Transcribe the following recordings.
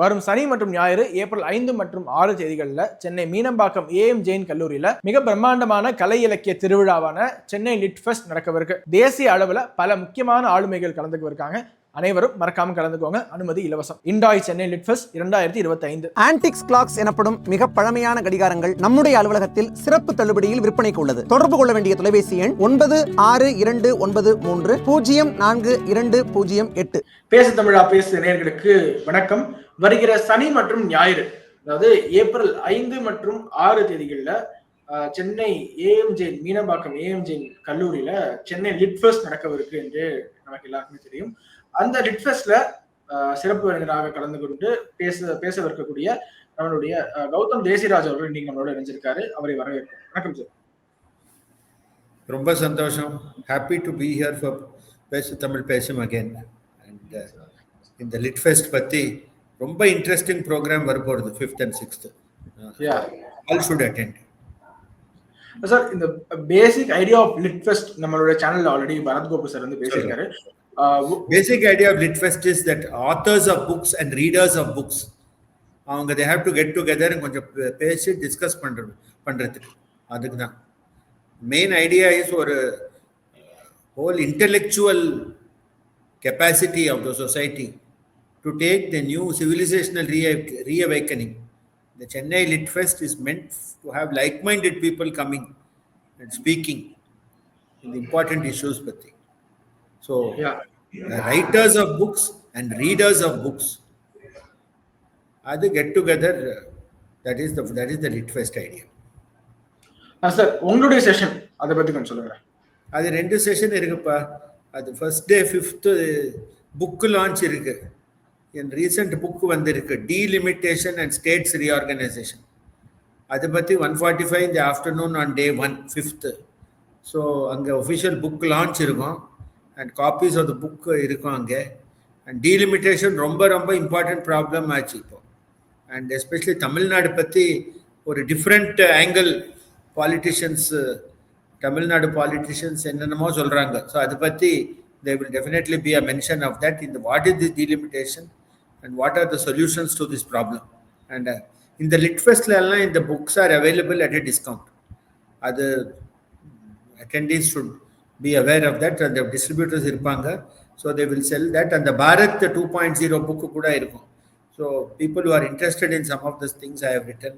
வரும் சனி மற்றும் ஞாயிறு ஏப்ரல் 5 மற்றும் 6 தேதிகளில் சென்னை மீனம்பாக்கம் ஏஎம் ஜெயின் கல்லூரியில மிக பிரம்மாண்டமான கலை இலக்கிய திருவிழாவான சென்னை லிட் ஃபெஸ்ட் நடக்கவிருக்கு. தேசிய அளவில் பல முக்கியமான ஆளுமைகள் கலந்துக்குவதற்காக அனைவரும் மறக்காம கலந்துக்கோங்க. அனுமதி இலவசம். இண்டாய் Chennai lit fest 2025. Antiques clocks எனப்படும் மிக பழமையான கடிகாரங்கள் நம்முடைய அலுவலகத்தில் சிறப்பு தள்ளுபடியில் விற்பனைக்கு உள்ளது. தொடர்பு கொள்ள வேண்டிய தொலைபேசி எண் 9629342008. பேசு தமிழா பேசு நேயர்களுக்கு வணக்கம். வருகிற சனி மற்றும் ஞாயிறு, அதாவது ஏப்ரல் 5 மற்றும் 6 தேதிகளில் சென்னை ஏஎம் ஜெயின் மீனம்பாக்கம் ஏஎம் ஜெயின் கல்லூரியில சென்னை லிட் ஃபெஸ்ட் நடக்கவிருக்கு என்று நமக்கு எல்லாருக்குமே தெரியும். அந்த லிட் ஃபெஸ்ட்ல சிறப்பு விருந்தினராக கலந்து கொண்டு பேசவிருக்கக்கூடிய நம்மளுடைய கௌதம் தேசிராஜ் அவர்கள் இன்னைக்கு நம்மளோட இணைஞ்சிருக்காரு. அவரை வரவேற்கிறோம். வணக்கம் சார். ரொம்ப சந்தோஷம். Happy to be here for Pesu Tamil பேசும் அகைன். அண்ட் இந்த லிட் ஃபெஸ்ட் பத்தி ரொம்ப இன்ட்ரெஸ்டிங் ப்ரோக்ராம் வரப்போகுது 5th and 6th. All should attend. Sir, இந்த basic idea of lit fest நம்மளோட சேனல்ல ஆல்ரெடி பரத் கோபு சார் வந்து பேசியிருக்காரு. Basic idea of lit fest is that authors of books and readers of books அவங்க they have to get together and கொஞ்சம் பேசி discuss பண்றதுக்கு அதுக்கு தான் மெயின் ஐடியா. இஸ் ஒரு whole intellectual capacity of the society to take the new civilizational reawakening. The Chennai Lit Fest is meant to have like-minded people coming and speaking in the important issues பத்தி. So, writers of books and readers of books are the get together. That is the Lit Fest idea. Sir, உங்களுடைய session அதை பத்தி கொஞ்சம் சொல்லுங்க. அது 2 session இருக்குப்பா. அது first day 5th book launch இருக்கு. என் ரீசெண்ட் புக் வந்திருக்கு, டீலிமிட்டேஷன் அண்ட் ஸ்டேட்ஸ் ரீஆர்கனைசேஷன். அதை பற்றி 1:45 in the afternoon on day 1 5th. So அங்கே ஒஃபிஷியல் புக் லான்ச் இருக்கும் and copies of the book இருக்கும் அங்கே. அண்ட் டீலிமிட்டேஷன் ரொம்ப ரொம்ப இம்பார்ட்டன்ட் ப்ராப்ளம் ஆச்சு இப்போ. அண்ட் எஸ்பெஷலி தமிழ்நாடு பற்றி ஒரு டிஃப்ரெண்ட் ஆங்கிள் தமிழ்நாடு பாலிட்டிஷியன்ஸ் என்னென்னமோ சொல்கிறாங்க. ஸோ அதை பற்றி there will definitely be a mention of that in the what is this delimitation and what are the solutions to this problem. And in the Lit Fest லாம் இந்த books are available at a discount. அது attendees should be aware of that. And the distributors இருப்பாங்க, so they will sell that. And the Bharat 2.0 book கூட இருக்கும். So people who are interested in some of these things I have written.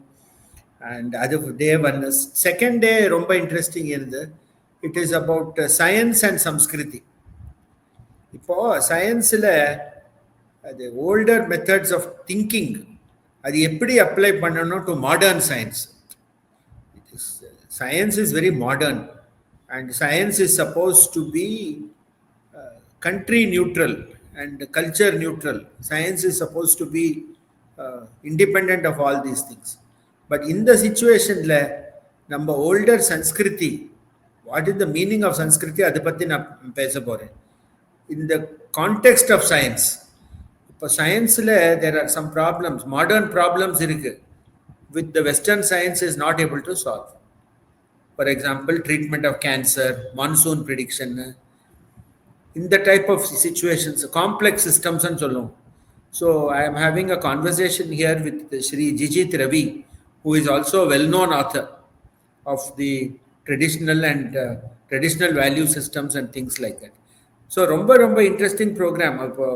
And other day one, second day ரொம்ப interesting இருந்து. It is about science and Samskriti. இப்போ சயின்ஸில் அது older methods of thinking அது எப்படி apply பண்ணணும் to modern science. Science is very modern and science is suppose to be country neutral and culture neutral. Science is suppose to be independent of all these things. But இந்த சிச்சுவேஷனில் நம்ம older சன்ஸ்கிருதி, what is the meaning of சன்ஸ்கிருதி, அதை பற்றி நான் பேச போகிறேன். In the context of science, இப்போ சயின்ஸில் there are some problems, modern problems இருக்கு, with the Western science is not able to solve. For example, treatment of cancer, monsoon prediction, in the type of situations, complex systems and சொல்லுவோம். So I am having a conversation here with Shri Jijit Ravi, who is also a well-known author of the traditional value systems and things like that. So ரொம்ப ரொம்ப interesting program. இப்போ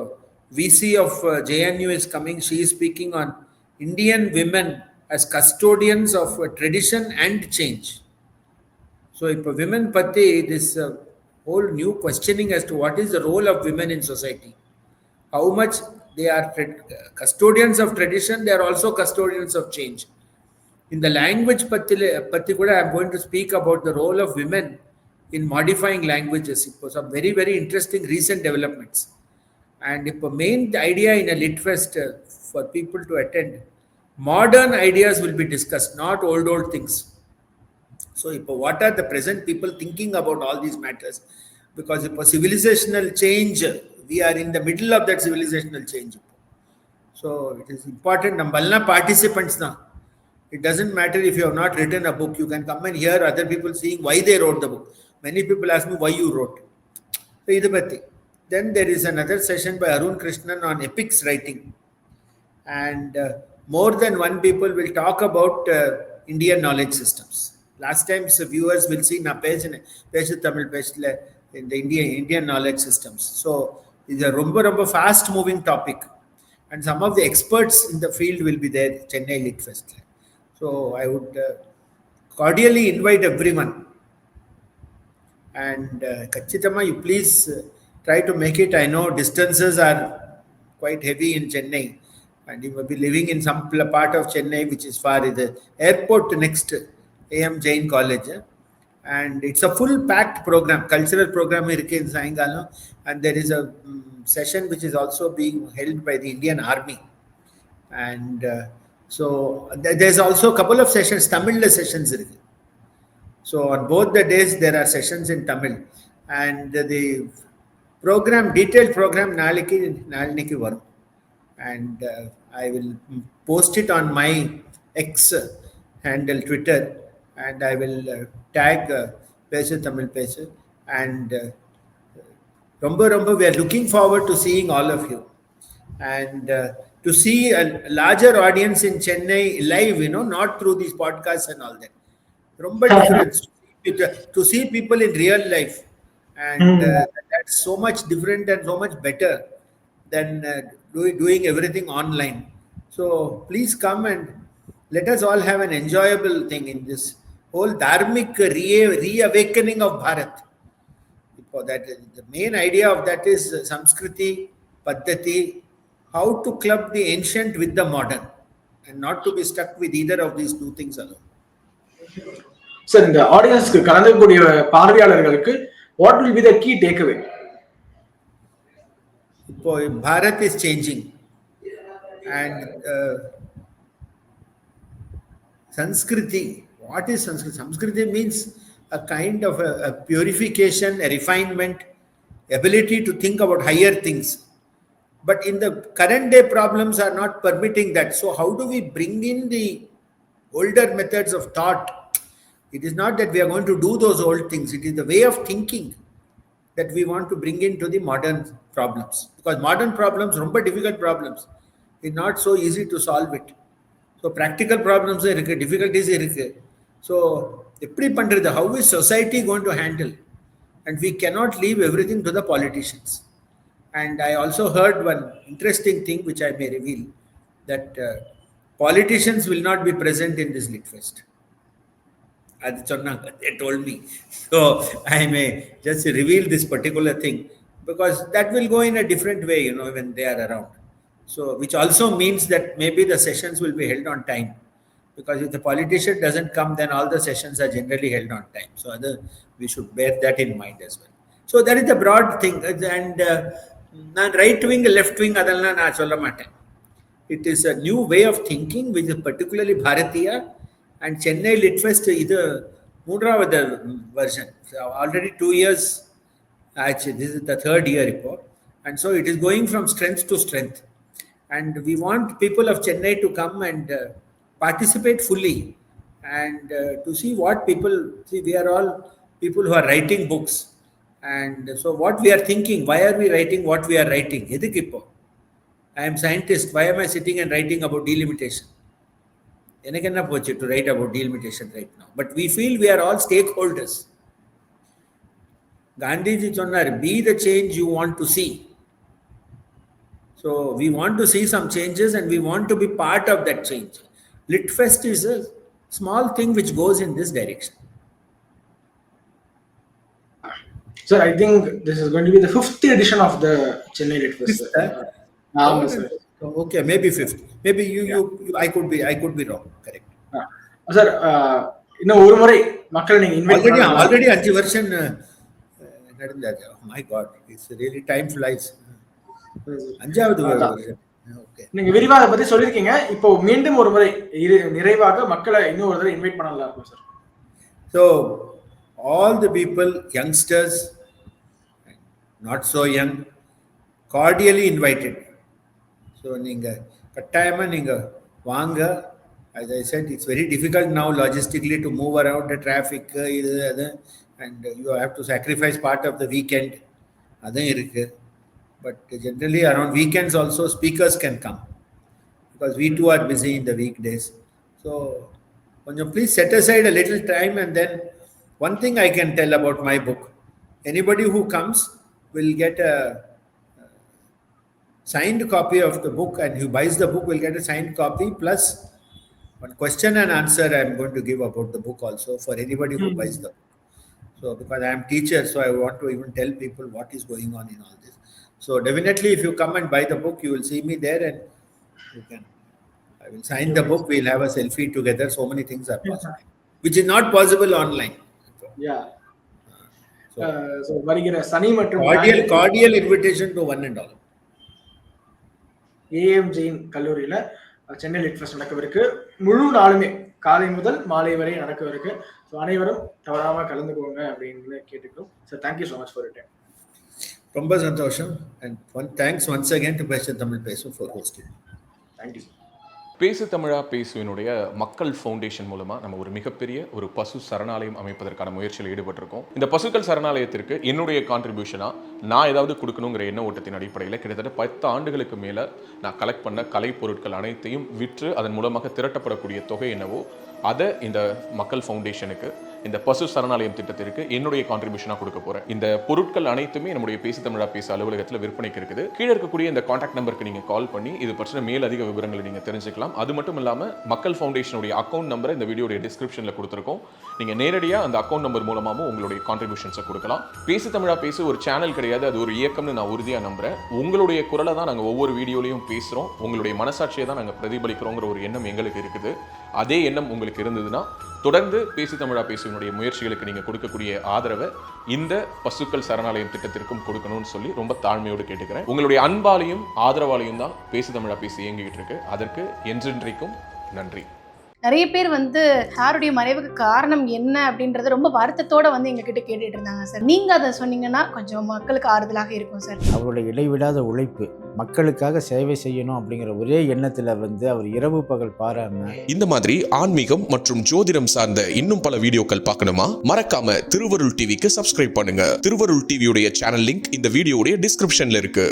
VC of JNU is coming. She is speaking on Indian women as custodians of tradition and change. So இப்போ women பற்றி this whole new questioning as to what is the role of women in society. How much they are custodians of tradition, they are also custodians of change. In the language பற்றி கூட I am going to speak about the role of women in modifying languages. It some very very interesting recent developments. And if a main idea in a Lit Fest for people to attend, modern ideas will be discussed, not old things. So what are the present people thinking about all these matters? Because if a civilizational change, we are in the middle of that civilizational change. So it is important nammalla participants na. It doesn't matter if you have not written a book, you can come and hear other people saying why they wrote the book. Many people ask me why you wrote. So, then there is another session by Arun Krishnan on epics writing. and more than one people will talk about Indian knowledge systems. Last time viewers will see na Pesu Tamil Pesu in the Indian knowledge systems. So it's a romba fast moving topic, and some of the experts in the field will be there Chennai Lit Fest. So I would cordially invite everyone, and Kachitama, you please try to make it. I know distances are quite heavy in Chennai, and you may be living in some part of Chennai which is far. The airport next AM Jain College, and it's a full packed program, cultural program irukku in Sayangalam, and there is a session which is also being held by the Indian Army, and so there's also a couple of sessions, Tamil sessions irukku. So on both the days there are sessions in Tamil, and the program, detailed program naliki varum, and I will post it on my X handle Twitter, and I will tag Pesu Tamil Pesu, and romba we are looking forward to seeing all of you, and to see a larger audience in Chennai live, not through these podcasts and all that. Romba difference to see people in real life, and that's so much different and so much better than doing everything online. So please come and let us all have an enjoyable thing in this whole dharmic reawakening of Bharat. That the main idea of that is Samskriti, Paddhati, how to club the ancient with the modern, and not to be stuck with either of these two things alone. Sir, இந்த ஆடியன்ஸ்க்கு கலந்துக்கூடிய பார்வையாளர்களுக்கு what will be the key takeaway? இப்போ Bharat is changing, and Sanskriti, what is Sanskriti? Sanskriti means a kind of a purification, a refinement, ability to think about higher things. But in the current day, problems are not permitting that. So how do we bring in the older methods of thought? It is not that we are going to do those old things. It is the way of thinking that we want to bring into the modern problems. Because modern problems, romba difficult problems. It's not so easy to solve it. So practical problems are difficulties are. So how is society going to handle? And we cannot leave everything to the politicians. And I also heard one interesting thing which I may reveal, that politicians will not be present in this Lit Fest. They told me. So I may just reveal this particular thing, because that will go in a different way, when they are around. So which also means that maybe the sessions will be held on time, because if the politician doesn't come, then all the sessions are generally held on time. So we should bear that in mind as well. So that is the broad thing. And right wing, left wing, adalla na solla maten. It is a new way of thinking which is particularly Bharatiya, and Chennai Lit Fest is the moodravatha version. So already 2 years, actually this is the third year report, and so it is going from strength to strength. And we want people of Chennai to come and participate fully, and to see what people see. We are all people who are writing books, and so what we are thinking, why are we writing what we are writing? I am scientist, why am I sitting and writing about delimitation? To write about delimitation right now, but we feel we are all stakeholders. Gandhiji sonnar, be the change you want to see. So we want to see some changes, and we want to be part of that change. Lit Fest is a small thing which goes in this direction. Sir, I think this is going to be the 5th edition of the Chennai Lit Fest. Sir. Okay, maybe 5th. Maybe I could be wrong. Correct. Sir, இன்னும் ஒரு முறை மக்களை நீங்க invite already 5 வருஷம் நடந்தாச்சு. My God, it's really time flies. 5வது வருஷம். Okay. நீங்க விரிவாக அதை பத்தி சொல்லிருக்கீங்க. இப்போ மீண்டும் ஒரு முறை நிறைவாக மக்களை இன்னும் ஒரு தடவை இன்வைட் பண்ணலாம் இருக்கும் sir. So all the people, youngsters, not so young, cordially invited. So நீங்க கட்டாயமா நீங்க வாங்க. As I said, it's very difficult now logistically to move around the traffic, and you have to sacrifice part of the weekend. But generally around weekends also speakers can come. because we too are busy in the weekdays. So please set aside a little time. And then one thing I can tell about my book, anybody who comes will get a signed copy of the book, and who buys the book will get a signed copy plus one question and answer I am going to give about the book also for anybody who buys the book. So because I am teacher, so I want to even tell people what is going on in all this. So definitely if you come and buy the book, you will see me there, and I will sign the book, we'll have a selfie together. So many things are possible, which is not possible online. Yeah. So வருகிற சனி மற்றும் cordial invitation to one and all. ஏஎம்ஜேயின் கல்லூரியில Chennai lit fest நடக்கவிருக்கு. முழு நாளுமே காலை முதல் மாலை வரை நடக்கவிருக்கு. So அனைவரும் தவறாம கலந்துக்கோங்க அப்படின்னு கேட்டுக்கிறோம். Sir, thank you so much for your time. ரொம்ப சந்தோஷம். And thanks once again to Pesu Tamizha Pesu for hosting. Thank you. பேசு தமிழா பேசுவினுடைய மக்கள் ஃபவுண்டேஷன் மூலமாக நம்ம ஒரு மிகப்பெரிய ஒரு பசு சரணாலயம் அமைப்பதற்கான முயற்சியில் ஈடுபட்டிருக்கோம். இந்த பசுக்கள் சரணாலயத்திற்கு என்னுடைய கான்ட்ரிபியூஷனாக நான் ஏதாவது கொடுக்கணுங்கிற எண்ண ஓட்டத்தின் அடிப்படையில் கிட்டத்தட்ட 10 ஆண்டுகளுக்கு மேலே நான் கலெக்ட் பண்ண கலை பொருட்கள் அனைத்தையும் விற்று அதன் மூலமாக திரட்டப்படக்கூடிய தொகை என்னவோ அதை இந்த மக்கள் ஃபவுண்டேஷனுக்கு, இந்த பசு சரணாலயம் திட்டத்திற்கு என்னுடைய கான்ட்ரிபியூஷனாக கொடுக்க போகிறேன். இந்த பொருட்கள் அனைத்துமே நம்முடைய பேசு தமிழா பேசு அலுவலகத்தில் விற்பனைக்கு இருக்குது. கீழே இருக்கக்கூடிய இந்த கான்டாக்ட் நம்பருக்கு நீங்கள் கால் பண்ணி இது பற்றின மேலதிக விவரங்களை நீங்கள் தெரிஞ்சுக்கலாம். அது மட்டும் இல்லாமல் மக்கள் ஃபவுண்டேஷனுடைய அக்கௌண்ட் நம்பரை இந்த வீடியோடைய டிஸ்கிரிப்ஷனில் கொடுத்துருக்கோம். நீங்கள் நேரடியாக அந்த அக்கௌண்ட் நம்பர் மூலமாகவும் உங்களுடைய கான்ட்ரிபியூஷன்ஸை கொடுக்கலாம். பேசு தமிழா பேசு ஒரு சேனல் கிடையாது, அது ஒரு இயக்கம்னு நான் உறுதியாக நம்புகிறேன். உங்களுடைய குரலை தான் நாங்கள் ஒவ்வொரு வீடியோலையும் பேசுகிறோம், உங்களுடைய மனசாட்சியை தான் நாங்கள் பிரதிபலிக்கிறோங்கிற ஒரு எண்ணம் எங்களுக்கு இருக்குது. அதே எண்ணம் உங்களுக்கு இருந்ததுன்னா தொடர்ந்து பேசு தமிழா பேசுவினுடைய முயற்சிகளுக்கு நீங்கள் கொடுக்கக்கூடிய ஆதரவை இந்த பசுக்கள் சரணாலயம் திட்டத்திற்கும் கொடுக்கணும்னு சொல்லி ரொம்ப தாழ்மையோடு கேட்டுக்கிறேன். உங்களுடைய அன்பாலையும் ஆதரவாலையும் தான் பேசு தமிழா பேசி இயங்கிட்டு இருக்கு. அதற்கு என்றென்றைக்கும் நன்றி. நிறைய பேர் யாருடைய மறைவுக்கு காரணம் என்ன அப்படின்றது ரொம்ப வருத்தத்தோட எங்ககிட்ட கேட்டுட்டு இருந்தாங்க சார். நீங்க அதை சொன்னீங்கன்னா கொஞ்சம் மக்களுக்கு ஆறுதலாக இருக்கும் சார். அவருடைய இடைவிடாத உழைப்பு, மக்களுக்காக சேவை செய்யணும் அப்படிங்கிற ஒரே எண்ணத்துல அவர் இரவு பகல் பாராம இந்த மாதிரி ஆன்மீகம் மற்றும் ஜோதிடம் சார்ந்த இன்னும் பல வீடியோக்கள் பார்க்கணுமா? மறக்காம திருவருள் டிவிக்கு சப்ஸ்கிரைப் பண்ணுங்க. திருவருள் டிவியுடைய சேனல் லிங்க் இந்த வீடியோடைய டிஸ்கிரிப்ஷன்ல இருக்கு.